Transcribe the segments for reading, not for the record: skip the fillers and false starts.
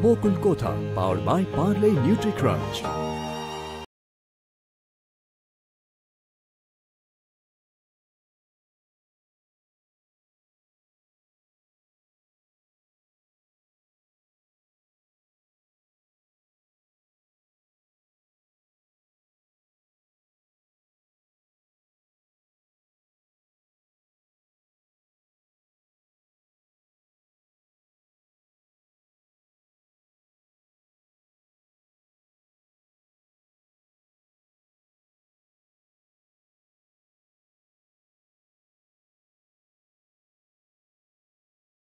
Bokul Kotha, powered by Parle Nutri-Crunch.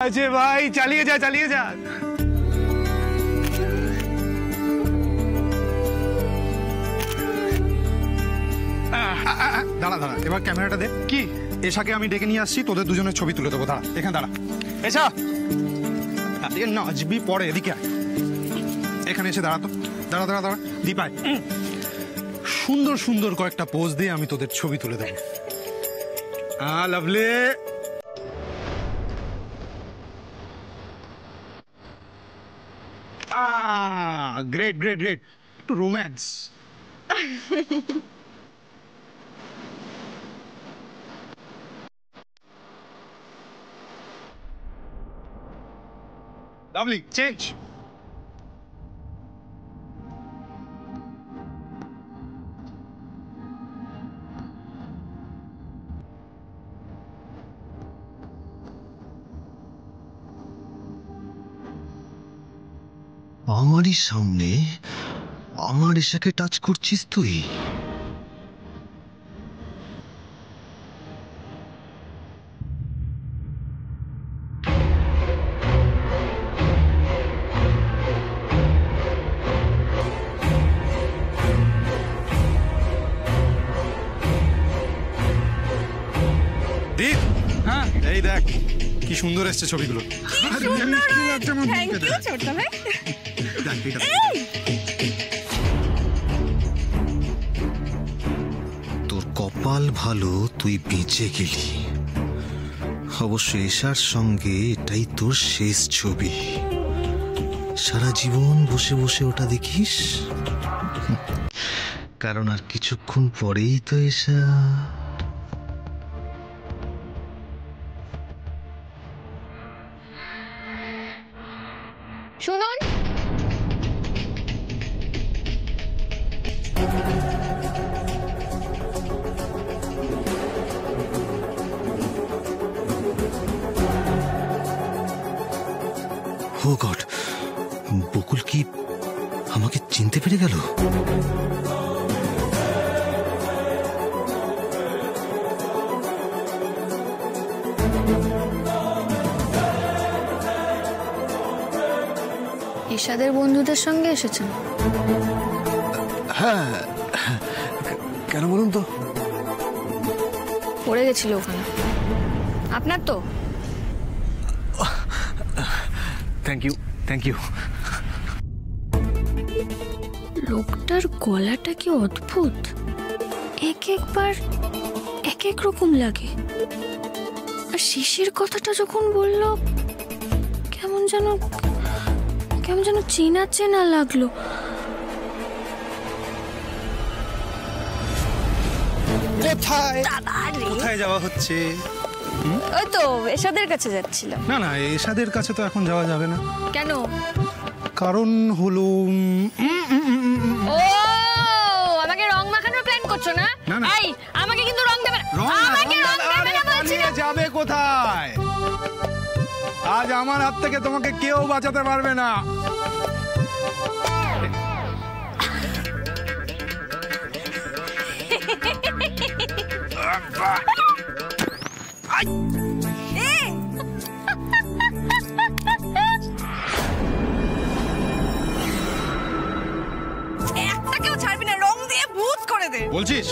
Ajay भाई चलिए जा দাঁড়া দাঁড়া এবার ক্যামেরাটা দে কি এশাকে আমি ডেকে নিয়ে আসছি তোদের দুজনের ছবি তুলে দেবো দাঁড়া এখানে দাঁড়া এশা নাচবি পরে এদিকে এখানে এসে দাঁড়া তো দাঁড়া দাঁড়া দাঁড়া দীপায় সুন্দর সুন্দর কয়েকটা পোজ দিয়ে আমি তোদের ছবি তুলে দেবো lovely great. To romance. Lovely. Change. আমারই সামনে আমার এশাকে টাচ করছিস তুই দীপ হ্যাঁ এই দেখ কি সুন্দর এসছে ছবিগুলো তোর কপাল ভালো তুই বেঁচে গেলি অবশ্য এশার সঙ্গে এটাই তোর শেষ ছবি সারা জীবন বসে বসে ওটা দেখিস কারণ আর কিছুক্ষণ পরেই তো এশা শুনুন ও গড বকুল কি আমাকে চিনতে পেরে গেল এশাদের বন্ধুদের সঙ্গে এসেছেন হ্যাঁ কেন বলুন তো পড়ে গেছিল ওখানে আপনার তো থ্যাংক ইউ লোকটার গলাটা কি অদ্ভুত একবার এক এক রকম লাগে আর শিশির কথাটা যখন বলল কেমন যেন চেনা লাগলো কোথায় যাওয়া হচ্ছে ওই তো এশাদের কাছে যাচ্ছিলাম না এশাদের কাছে তো এখন যাওয়া যাবে না কেন কারণ হলো ও আমাকে রং মাখানোর প্ল্যান করছো না এই আমাকে কিন্তু রং দেবে না আমাকে রং দেবে না বলছি না যাবে কোথায় আজ আমার হাত থেকে তোমাকে কেউ বাঁচাতে পারবে না একটাকেও ছাড়বি না রং দিয়ে ভূত করে দে বলছিস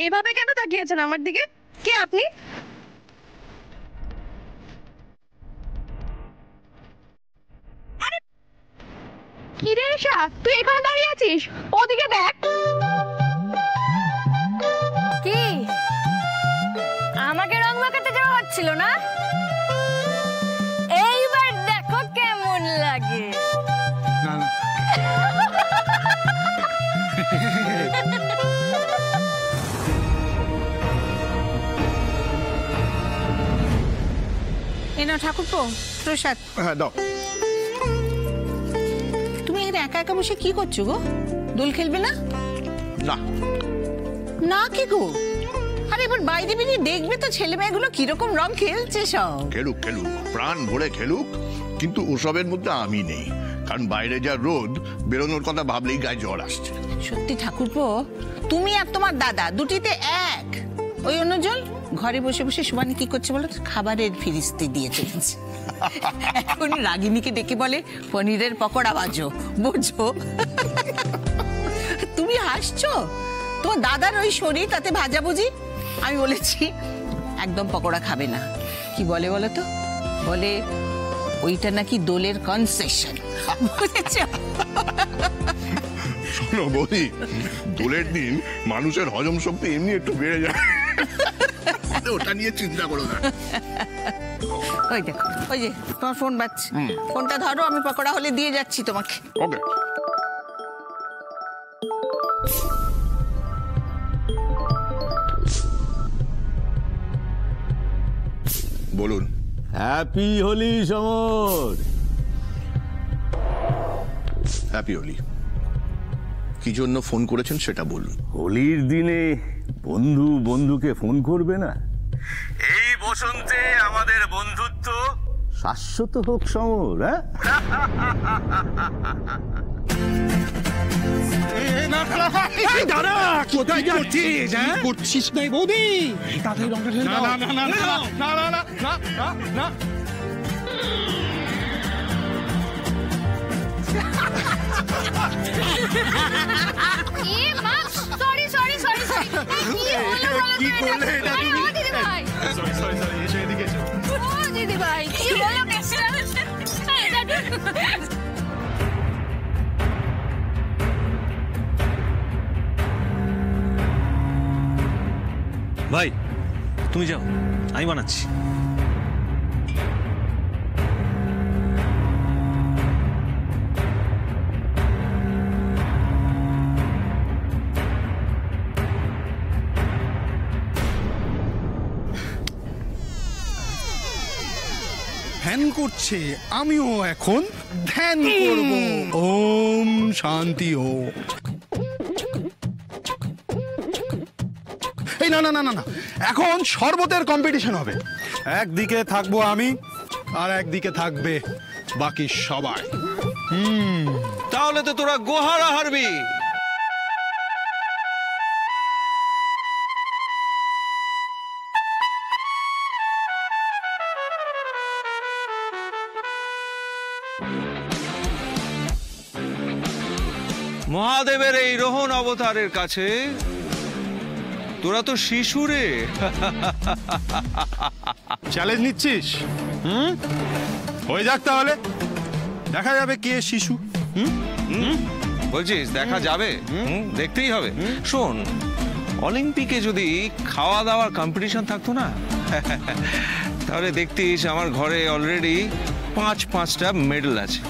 এভাবে কেন তাকিয়েছেন আমার দিকে? কে আপনি? কি রে ঈশা, তুই এখানে দাঁড়িয়ে আছিস? ওদিকে দেখ। কি আমাকে রং মাখাতে যাওয়া হচ্ছিল না? এইবার দেখো কেমন লাগে। না না এনা ঠাকুরপো প্রসাদ। হ্যাঁ দাও। তুমি এখানে একা একা বসে কি করছো গো? দোল খেলবে না? না না কি গো? আরে এবার বাইরে বেরিয়ে দেখবে তো ছেলে মেয়েগুলো কিরকম রং খেলছে সব। খেলুক খেলুক, প্রাণ ভরে খেলুক, কিন্তু ওসবের মধ্যে আমি নেই। কারণ বাইরে যা রোদ, বেরোনোর কথা ভাবলেই গায়ে জ্বর আসছে। সত্যি ঠাকুরপো, তুমি আর তোমার দাদা দুটিতে এক। ওই অন্যজন ঘরে বসে বসে সুবানি কি করছে বলো তো? খাবারের ফিরিস্তি দিয়ে চলেছে। এখন রাগিনীকে ডেকে বলে পনিরের পকোড়া বাজো, বোঝো? তুমি হাসছো? তোমার দাদার ওই শরীর, তাতে ভাজাভুজি। আমি বলেছি একদম পকোড়া খাবে না। কি বলে বলো তো? বলে ওইটা নাকি দোলের কনসেশন। বুঝেছো? শোনো বৌদি, দোলের দিন মানুষের হজম শক্তি এমনি একটু বেড়ে যায়, ওটা নিয়ে চিন্তা করো না। ওই দেখো, ওই যে তোমার ফোন বাজছে। ফোনটা ধরো, আমি পকোড়া হলে দিয়ে যাচ্ছি তোমাকে। ওকে। বলুন। হ্যাপি হোলি সমর। হ্যাপি হোলি। কি জন্য ফোন করেছেন সেটা বলুন। হোলির দিনে বন্ধু বন্ধুকে ফোন করবে না? এই বসন্তে আমাদের বন্ধুত্ব শাশ্বত হোক সমর। হ্যাঁ, কোথায় যাচ্ছিস? করছিস নাই বৌদি? তাড়াতাড়ি রংটা ঢেলে দাও। না না না না না না না না না। এ মা, সরি সরি সরি সরি। কি করলে এটা তুমি? দিদি ভাই, সরি সরি সরি, এসে এদিকে এসো। ও দিদি ভাই, কি হলো কেসটা? ভাই তুমি যাও, আমি বানাচ্ছি। ধ্যান করছে, আমিও এখন ধ্যান করব। ওম শান্তি ওম। এই না না না না না, এখন শরবতের কম্পিটিশন হবে। একদিকে থাকবো আমি, আর একদিকে থাকবে বাকি সবাই। তাহলে তো তোরা গোহারা হারবি। মহাদেবের এই রোহন অবতারের কাছে তোরা তো শিশু রে। চ্যালেঞ্জ নিচ্ছিস? হয়ে যাক তাহলে, দেখা যাবে কে শিশু। বলছিস দেখা যাবে? দেখতেই হবে। শোন, অলিম্পিকে যদি খাওয়া দাওয়ার কম্পিটিশন থাকতো না, তাহলে দেখতিস আমার ঘরে অলরেডি 5টা মেডেল আছে।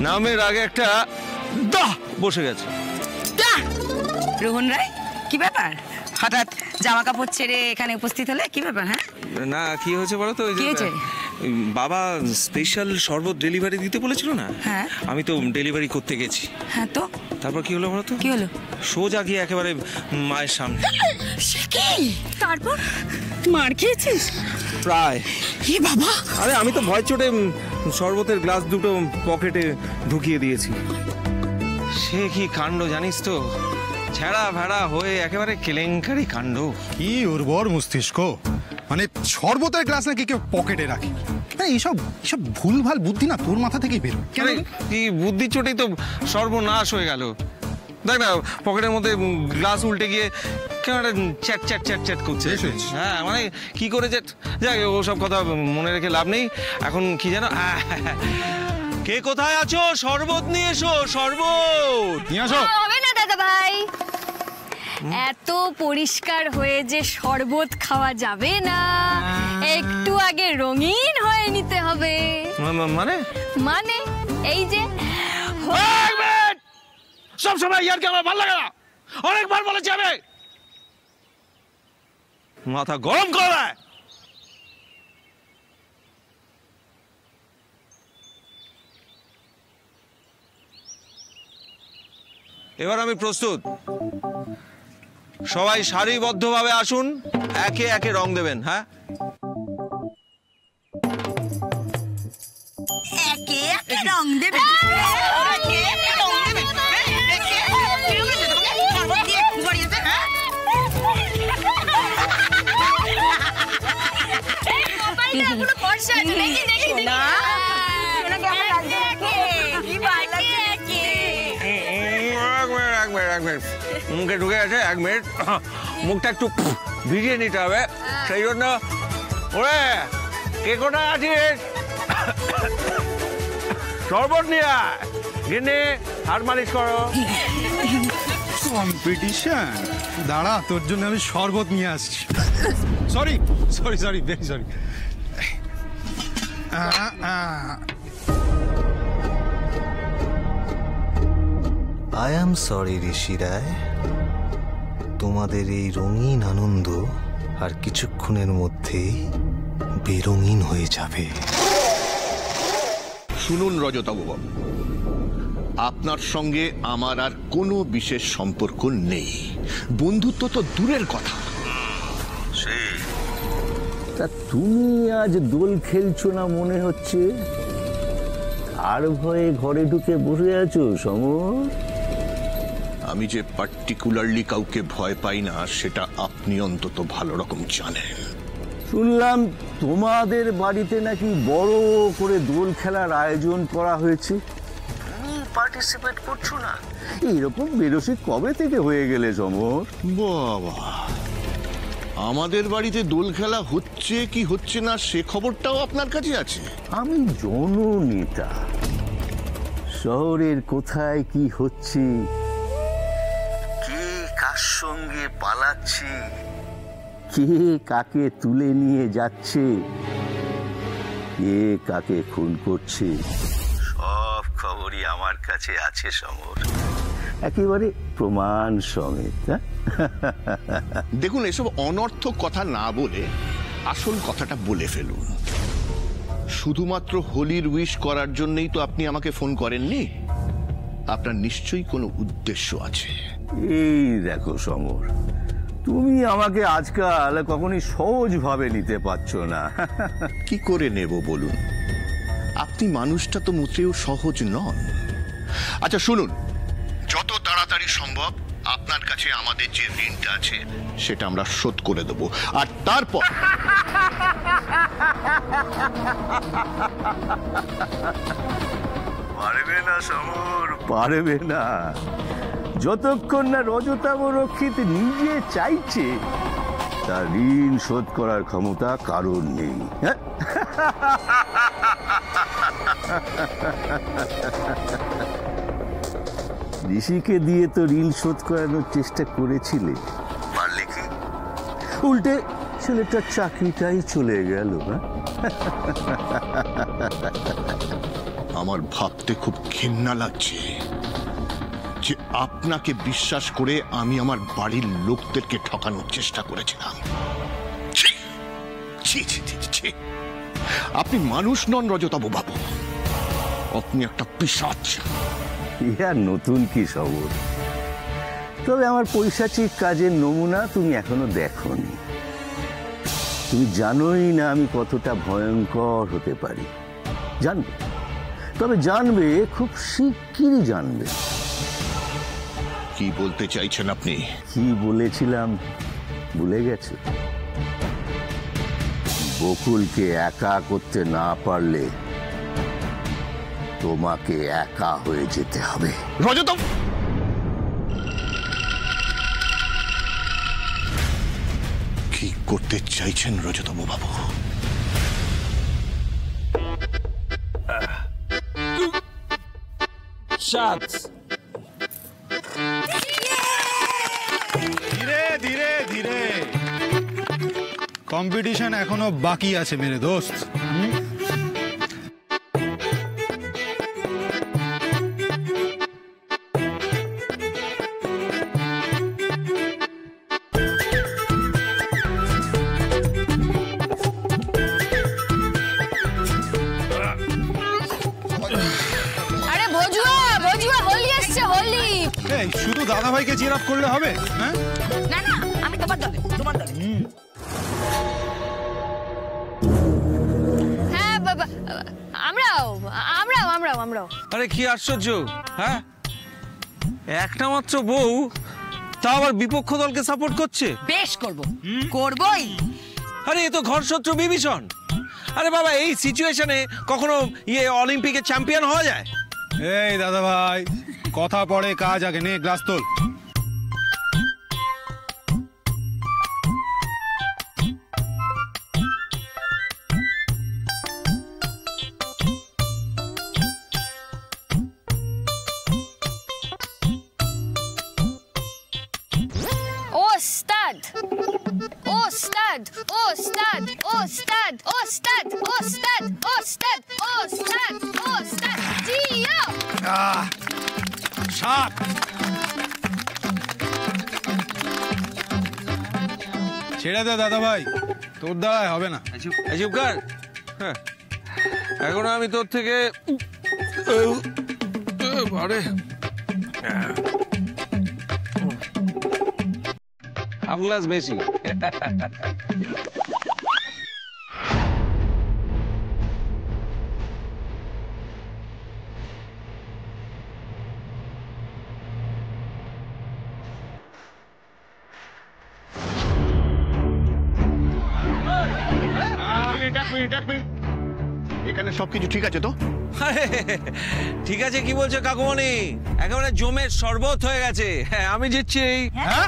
নামের আগে একটা দাহ বসে গেছে। রোহন রায়, কি ব্যাপার? হঠাৎ জামা কাপড় ছেড়ে এখানে উপস্থিত হলে, কি ব্যাপার? হ্যাঁ, না কি হয়েছে বলো তো? কি হয়েছে? বাবা স্পেশাল শরবত ডেলিভারি দিতে বলেছিল না? হ্যাঁ। আমি তো ডেলিভারি করতে গেছি। হ্যাঁ তো তারপর কি হলো বলো তো? কি হলো? সোজা গিয়ে একেবারে মায়ের সামনে। তারপর মার খেয়েছিস? প্রায়। এ বাবা! আরে আমি তো ভয় চোটে শরবতের গ্লাস দুটো পকেটে ঢুকিয়ে দিয়েছি। সে কি কাণ্ড জানিস তো? ছেঁড়া ভেড়া হয়ে একেবারে কেলেঙ্কারি কাণ্ড। কি উর্বর মস্তিষ্ক! মানে শরবতের গ্লাস নাকি কেউ পকেটে রাখে? এইসব এইসব ভুলভাল বুদ্ধি না তোর মাথা থেকেই বেরো। কি বুদ্ধি চোটেই তো সর্বনাশ হয়ে গেল। দেখ না পকেটের মধ্যে গ্লাস উল্টে গিয়ে কেমন একটা চ্যাট চ্যাট চ্যাট চ্যাট করছে। হ্যাঁ মানে কি করে যে যাক ওসব কথা মনে রেখে লাভ নেই। এখন কি জানো, কে কোথায় আছো? শরবত নিয়ে এসো, শরবত নিয়ে আসো। হবে না দাদা ভাই, এত পরিষ্কার হয়ে যে শরবত খাওয়া যাবে না, একটু আগে রঙিন হয়ে নিতে হবে। মানে মানে এই যে সব সময় ইয়ার কি আমার ভালো লাগে না, অনেকবার বলেছি আমি, মাথা গরম করে। এবার আমি প্রস্তুত, সবাই সারিবদ্ধভাবে আসুন, একে একে রং দেবেন। হ্যাঁ, একে একে রং দেবে, একে একে রং দেবে। মুখে ঢুকে আছে, 1 মিনিট, মুখটা একটু ভিজিয়ে নিতে হবে, সেই জন্য ওরে কে কোথায় আছিস শরবত নিয়ে আয়, গিন্নি হাত মালিশ করো। কম্পিটিশন, দাঁড়া তোর জন্য আমি শরবত নিয়ে আসছি। Sorry sorry sorry, very sorry. I am sorry Rishi Roy, তোমাদের এই রঙিন আনন্দ আর কিছুক্ষণের মধ্যেই বেরঙিন হয়ে যাবে। শুনুন রজতাবু বাবু, আপনার সঙ্গে আমার আর কোনো বিশেষ সম্পর্ক নেই, বন্ধুত্ব তো দূরের কথা। তা তুমি আজ দোল খেলছো না মনে হচ্ছে, আর ভয়ে ঘরে ঢুকে বসে আছো সমর? আমি যে পার্টিকুলারলি কাউকে ভয় পাই না সেটা আপনি অন্তত ভালো রকম জানেন। শুনলাম তোমাদের বাড়িতে নাকি বড় করে দোল খেলার আয়োজন করা হয়েছে, তুমি পার্টিসিপেট করছো না? এইরকম বেরসিক কবে থেকে হয়ে গেলে সমর? বাবা, আমাদের বাড়িতে দোল খেলা হচ্ছে কি হচ্ছে না সে খবরটাও আপনার কাছে আছে? আমি জননেতা, শহরের কোথায় কি হচ্ছে, কে কার সঙ্গে পালাচ্ছে, কে কাকে তুলে নিয়ে যাচ্ছে, কে কাকে খুন করছে, সব খবরই আমার কাছে আছে সমর, একেবারে প্রমাণ সমেত। দেখুন, এসব অনর্থক কথা না বলে আসল কথাটা বলে ফেলুন। শুধুমাত্র হোলির উইশ করার জন্যই তো আপনি আমাকে ফোন করেননি, আপনার নিশ্চয়ই কোনো উদ্দেশ্য আছে। এই দেখো সমর, তুমি আমাকে আজকাল কখনই সহজভাবে নিতে পারছো না। কি করে নেব বলুন, আপনি মানুষটা তো মোটেও সহজ নন। আচ্ছা শুনুন, যত তাড়াতাড়ি সম্ভব আপনার কাছে আমাদের যে ঋণটা আছে সেটা আমরা শোধ করে দেব, আর তারপর পারবে না সমর, পারবে না। যতক্ষণ না রজতাভ রক্ষিত নিজে চাইছে, তার ঋণ শোধ করার ক্ষমতা কারণ নেই। ঋষিকে দিয়ে তো ঋণ শোধ করানোর চেষ্টা করেছিলে, পারলে কি? উল্টে ছেলেটার চাকরিটাই চলে গেল। আমার ভাবতে খুব ঘৃণা লাগছে যে আপনাকে বিশ্বাস করে আমি আমার বাড়ির লোকদেরকে ঠকানোর চেষ্টা করেছিলাম। ছি, ছি, ছি, ছি, ছি। আপনি মানুষ নন রজতাভ বাবু, আপনি একটা পিশাচ। ইহার নতুন কি খবর? তবে আমার পৈশাচিক কাজের নমুনা তুমি এখনো দেখোনি। তুমি জানোই না আমি কতটা ভয়ঙ্কর হতে পারি। জানবে, তবে জানবে খুব শিগগিরই জানবে। কি বলতে চাইছেন আপনি? কি বলেছিলাম ভুলে গেছো? বকুলকে একা করতে না পারলে তোমাকে একা হয়ে যেতে হবে। রজতাভ, কি করতে চাইছেন রজতবাবু বাবু? ধীরে ধীরে ধীরে, কম্পিটিশন এখনো বাকি আছে মেরে দোস্ত। আরে ভজুয়া ভজুয়া, হোলি আসছে, হোলি। এই শুধু দাদা ভাইকে চির আপ করলে হবে? হ্যাঁ না না, আমি তোমার দলে, তোমার দলে। হ্যাঁ বাবা, আমরাও আমরাও আমরাও আমরাও। আরে কি আশ্চর্য, হ্যাঁ একটা মাত্র বউ, তা আবার বিপক্ষ দলকে সাপোর্ট করছে। বেশ করব, করবই। আরে এ তো ঘর শত্রু বিভীষণ। আরে বাবা, এই সিচুয়েশনে কখনো অলিম্পিকের চ্যাম্পিয়ন হওয়া যায়? এই দাদা ভাই, কথা পড়ে কাজ আগে, নে গ্লাস তোল। ওস্তাদ ওস্তাদ ওস্তাদ ওস্তাদ ওস্তাদ ওস্তাদ ওস্তাদ ওস্তাদ ওস্তাদ জিয়া। সাত। ছেড়ে দে দাদা ভাই, তোর দ্বারায় হবে না। চুপ কর। হ্যাঁ, এখন আমি তোর থেকে আরে হাফ গ্লাস বেশি। এখানে সবকিছু ঠিক আছে তো? ঠিক আছে কি বলছো কাকুমণি, একেবারে জমের শরবত হয়ে গেছে। হ্যাঁ আমি জিতছি। হ্যাঁ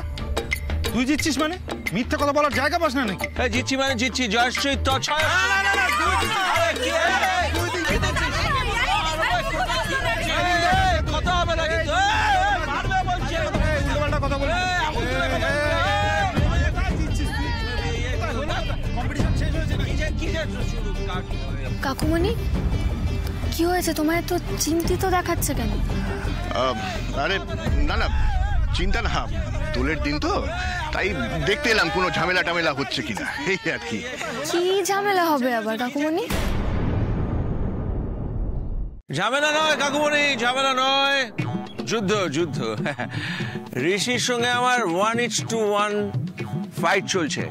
তুই জিতছিস মানে? মিথ্যা কথা বলার জায়গা পাস না নাকি? হ্যাঁ জিতছি মানে জিতছি, জয়শ্রী তো ছয়। কথা হবে না কিন্তু, উল্টোপাল্টা কথা বলে কাকুমণি, কি হয়েছে তোমার? এত চিন্তিত দেখাচ্ছে কেন? আরে না না, চিন্তা না, দোলের দিন তো, তাই দেখতে এলাম কোনো ঝামেলা টামেলা হচ্ছে কিনা, এই আর কি। কি ঝামেলা হবে আবার কাকুমণি? ঝামেলা নয় কাকুমণি, ঝামেলা নয়, যুদ্ধ যুদ্ধ। ঋষির সঙ্গে আমার 1:1 ফাইট চলছে।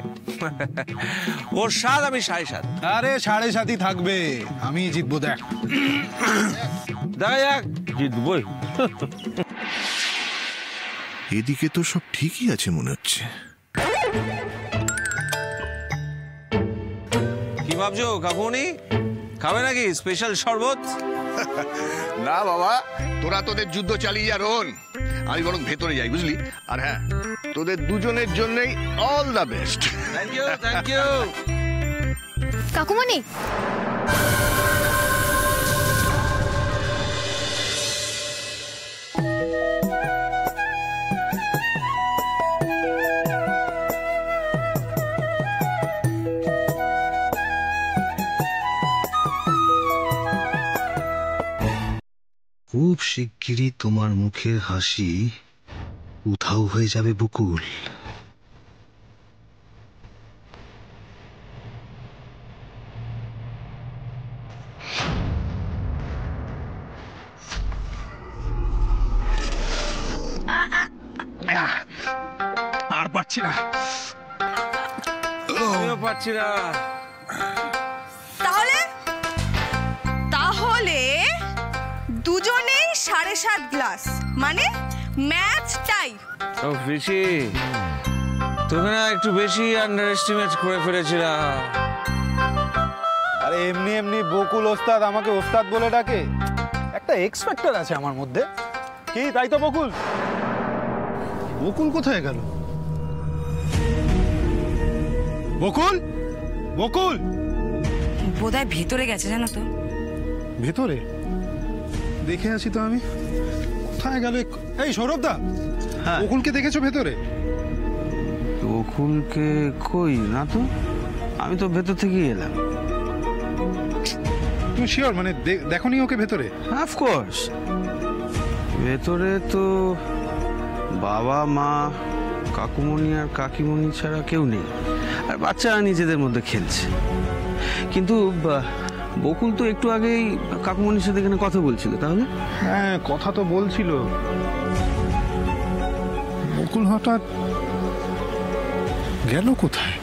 ওর 7, আমি 7.5। আরে 7.5 থাকবে, আমি জিতবো, দেখ। দেখা যাক, জিতবই। এদিকে তো সব ঠিকই আছে মনে হচ্ছে। কি ভাবছো কাকুমণি, খাবে নাকি স্পেশাল শরবত? না বাবা, তোরা তোদের যুদ্ধ চালিয়ে যা রোহন, আমি বরং ভেতরে যাই, বুঝলি? আর হ্যাঁ, তোদের দুজনের জন্যই all the best. Thank you thank you. কাকুমণি, খুব শিগগিরই তোমার মুখের হাসি উধাও হয়ে যাবে বকুল। আর পারছি না, আমিও পারছি না। তাহলে তাহলে দুজনেই 7.5 গ্লাস, মানে ম্যাচ টাই। ও ঋষি, তুমি না একটু বেশি আন্ডার এস্টিমেট করে ফেলেছিলাম। আরে এমনি এমনি বকুল ওস্তাদ আমাকে ওস্তাদ বলে ডাকে, একটা এক্স ফ্যাক্টর আছে আমার মধ্যে। কি তাই তো? বকুল বকুল কোথায় গেল? বকুল, বকুল বোধহয় ভেতরে গেছে জানো তো। ভেতরে দেখে আছি তো আমি, কোথায় গেল? এই সৌরভদা, হ্যাঁ। বকুলকে দেখেছো ভেতরে? বকুলকে কই না তো, আমি তো ভেতর থেকেই এলাম। তুমি শিওর? মানে দেখোনি ওকে ভেতরে? অফকোর্স, ভেতরে তো বাবা মা কাকুমণি আর কাকিমণি ছাড়া কেউ নেই, আর বাচ্চারা নিজেদের মধ্যে খেলছে। কিন্তু বকুল তো একটু আগেই কাকুমণির সাথে এখানে কথা বলছিল। তাহলে হ্যাঁ, কথা তো বলছিল। বকুল হঠাৎ গেল কোথায়?